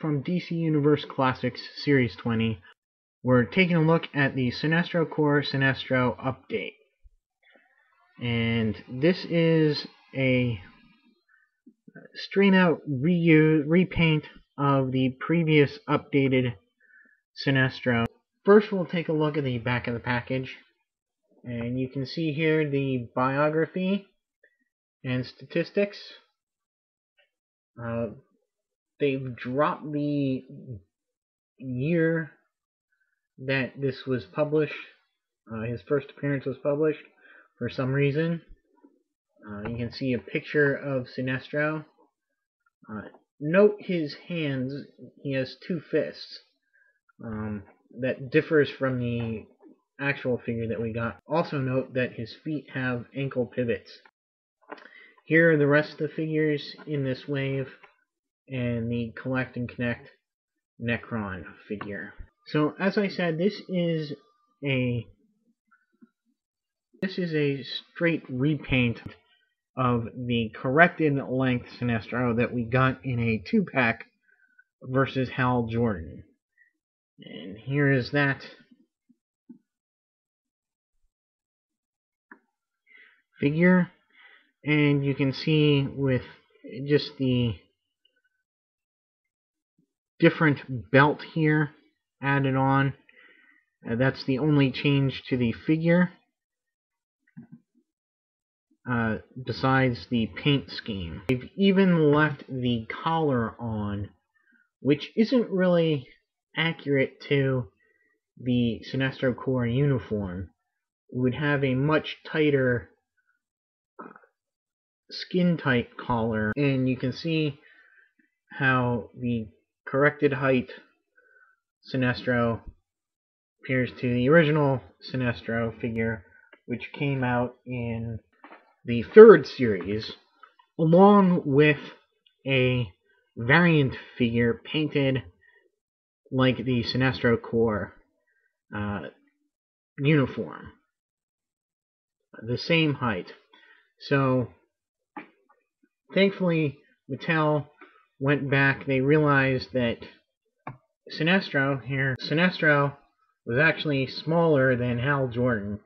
from DC Universe Classics Series 20. We're taking a look at the Sinestro Corps Sinestro update. And this is a straight out repaint of the previous updated Sinestro. First we'll take a look at the back of the package. And you can see here the biography and statistics. They've dropped the year that this was published. His first appearance was published for some reason. You can see a picture of Sinestro. Note his hands. He has two fists. That differs from the actual figure that we got. Also note that his feet have ankle pivots. Here are the rest of the figures in this wave, and the Collect and Connect Necron figure. So as I said, this is a straight repaint of the corrected length Sinestro that we got in a 2-pack versus Hal Jordan. And here is that figure, and you can see with just the different belt here added on. That's the only change to the figure, besides the paint scheme. They've even left the collar on, which isn't really accurate to the Sinestro Corps uniform. It would have a much tighter skin-tight collar, and you can see how the corrected height Sinestro appears to the original Sinestro figure, which came out in the 3rd series, along with a variant figure painted like the Sinestro Corps uniform, the same height. So thankfully Mattel went back. They realized that Sinestro was actually smaller than Hal Jordan,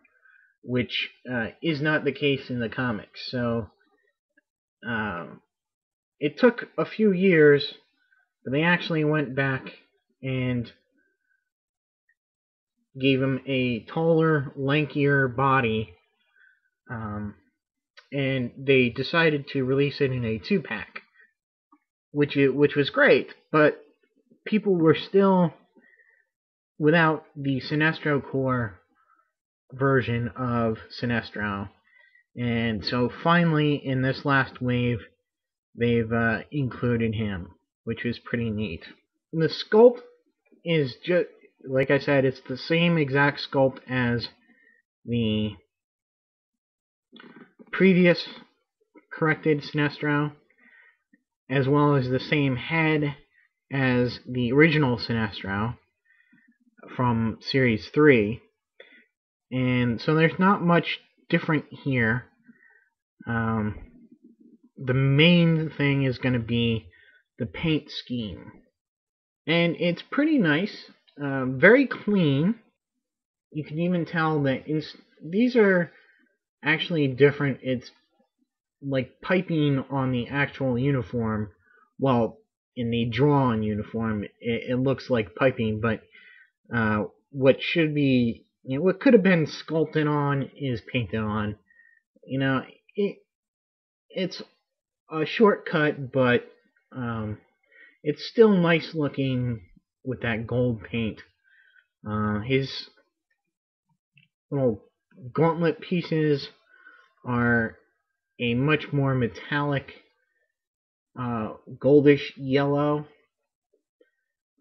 which is not the case in the comics. So it took a few years, but they actually went back and gave him a taller, lankier body, and they decided to release it in a 2-pack, which was great, but people were still without the Sinestro Corps version of Sinestro, and so finally in this last wave they've included him, which is pretty neat. And the sculpt is just, like I said, it's the same exact sculpt as the previous corrected Sinestro, as well as the same head as the original Sinestro from Series 3. And so there's not much different here. The main thing is going to be the paint scheme. And it's pretty nice, very clean. You can even tell that these are actually different. It's like piping on the actual uniform. Well, in the drawn uniform, it looks like piping, but what should be, what could have been sculpted on is painted on. It's a shortcut, but it's still nice looking with that gold paint. His little gauntlet pieces are a much more metallic goldish yellow.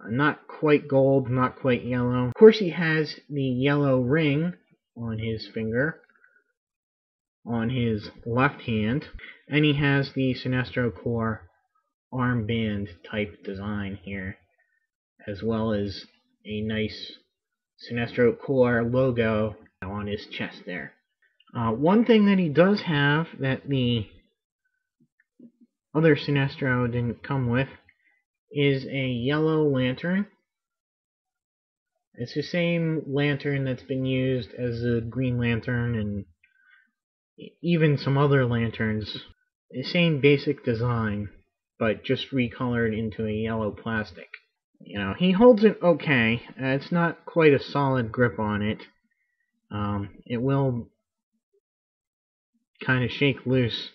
Not quite gold, not quite yellow. Of course, he has the yellow ring on his finger, on his left hand, and he has the Sinestro Corps armband type design here, as well as a nice Sinestro Corps logo on his chest there. One thing that he does have that the other Sinestro didn't come with is a yellow lantern. It's the same lantern that's been used as a Green Lantern and even some other lanterns. The same basic design, but just recolored into a yellow plastic. You know, he holds it okay. It's not quite a solid grip on it. It will kind of shake loose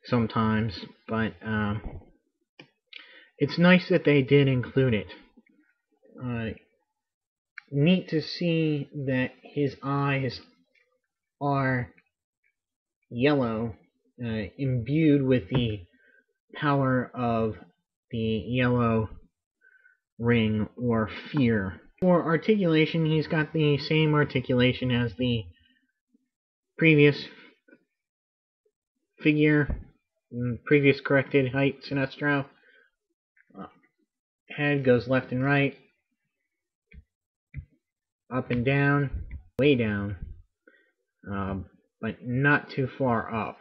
sometimes, but it's nice that they did include it. Neat to see that his eyes are yellow, imbued with the power of the yellow ring or fear. For articulation, he's got the same articulation as the previous figure, previous corrected height Sinestro. Head goes left and right, up and down, way down, but not too far up.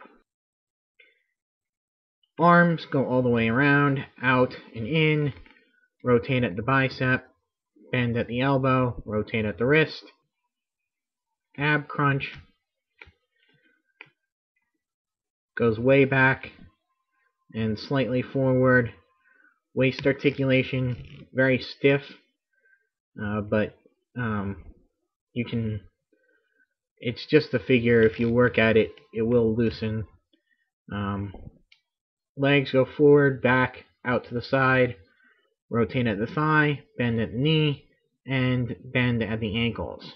Arms go all the way around, out and in, rotate at the bicep, bend at the elbow, rotate at the wrist, ab crunch, goes way back and slightly forward, waist articulation, very stiff, but you can, it's just a figure. If you work at it, it will loosen. Legs go forward, back, out to the side, rotate at the thigh, bend at the knee, and bend at the ankles.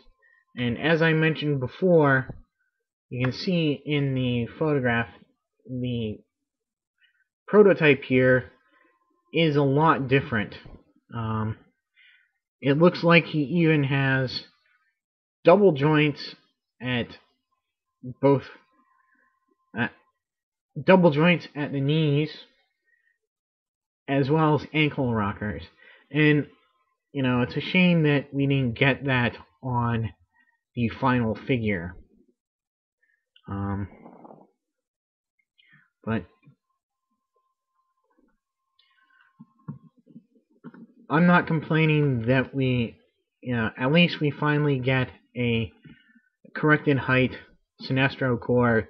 And as I mentioned before, you can see in the photograph, the prototype here is a lot different. It looks like he even has double joints at both, double joints at the knees, as well as ankle rockers. And, you know, it's a shame that we didn't get that on the final figure. But I'm not complaining that we, you know, at least we finally get a corrected height Sinestro Corps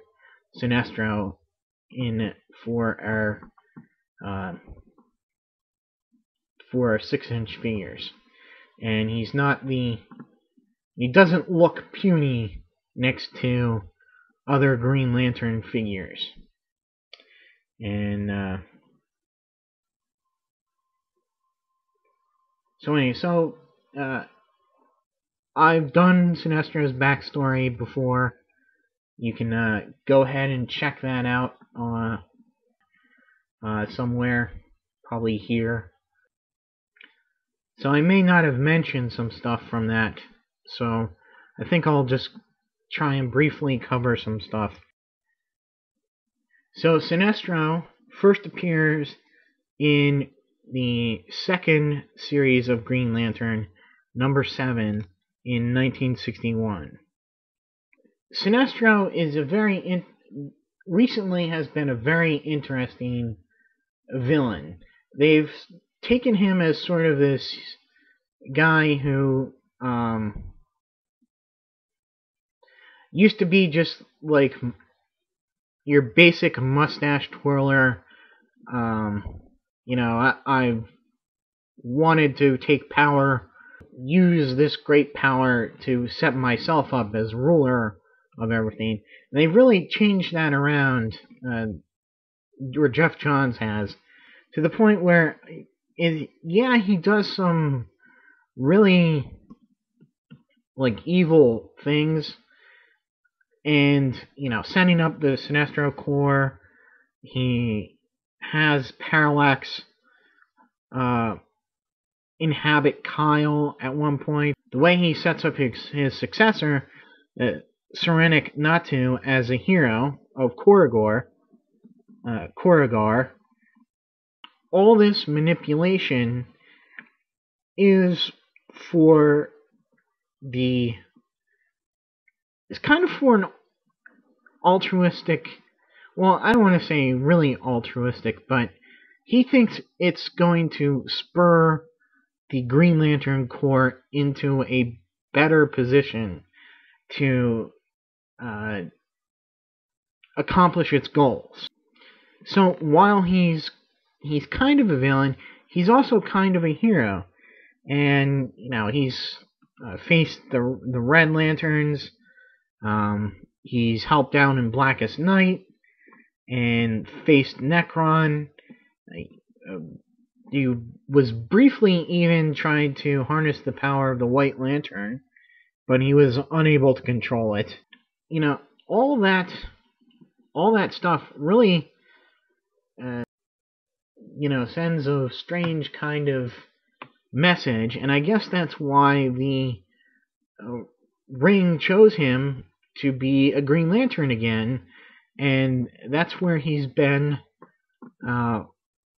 Sinestro in for our 6-inch figures. And he's not the, he doesn't look puny next to other Green Lantern figures. And so anyway, I've done Sinestro's backstory before. You can go ahead and check that out somewhere, probably here. So I may not have mentioned some stuff from that, so I think I'll just try and briefly cover some stuff. So Sinestro first appears in the second series of Green Lantern, number 7, in 1961. Sinestro is a recently has been a very interesting villain. They've taken him as sort of this guy who used to be just like your basic mustache twirler. You know, I've wanted to take power, use this great power to set myself up as ruler of everything. And they've really changed that around, or Jeff Johns has, to the point where, yeah, he does some really, like, evil things. And, you know, setting up the Sinestro Corps, he has Parallax inhabit Kyle at one point. The way he sets up his successor, Serenic Natu, as a hero of Corrigar, all this manipulation is for the... It's kind of for an altruistic... Well, I don't want to say really altruistic, but he thinks it's going to spur the Green Lantern Corps into a better position to accomplish its goals. So while he's kind of a villain, he's also kind of a hero, and he's faced the Red Lanterns. He's helped out in Blackest Night and faced Necron. He was briefly even trying to harness the power of the White Lantern, but he was unable to control it. All that stuff really sends a strange kind of message, and I guess that's why the Ring chose him to be a Green Lantern again, and that's where he's been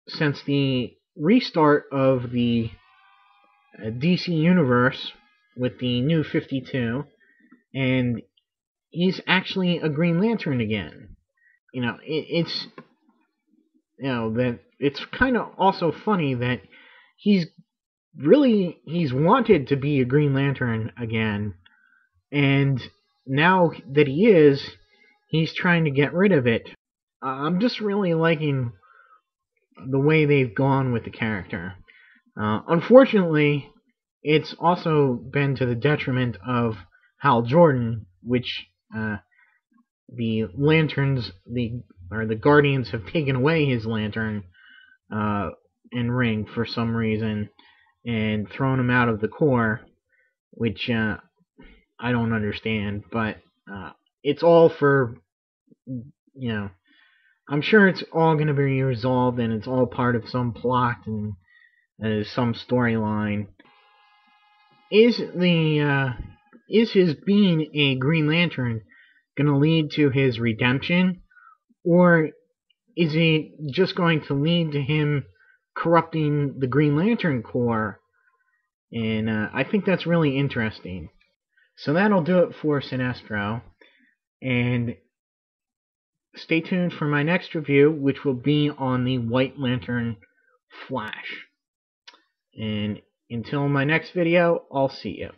since the restart of the DC Universe with the New 52, and he's actually a Green Lantern again. It's kind of also funny that he's wanted to be a Green Lantern again, and now that he is, he's trying to get rid of it. I'm just really liking the way they've gone with the character. Unfortunately, it's also been to the detriment of Hal Jordan, which the Lanterns, the Guardians, have taken away his lantern and ring for some reason and thrown him out of the Corps, which I don't understand, but it's all for, I'm sure it's all going to be resolved, and it's all part of some plot and some storyline. Is his being a Green Lantern going to lead to his redemption, or is it just going to lead to him corrupting the Green Lantern Corps? And I think that's really interesting. So that'll do it for Sinestro, and stay tuned for my next review, which will be on the White Lantern Flash. And until my next video, I'll see you.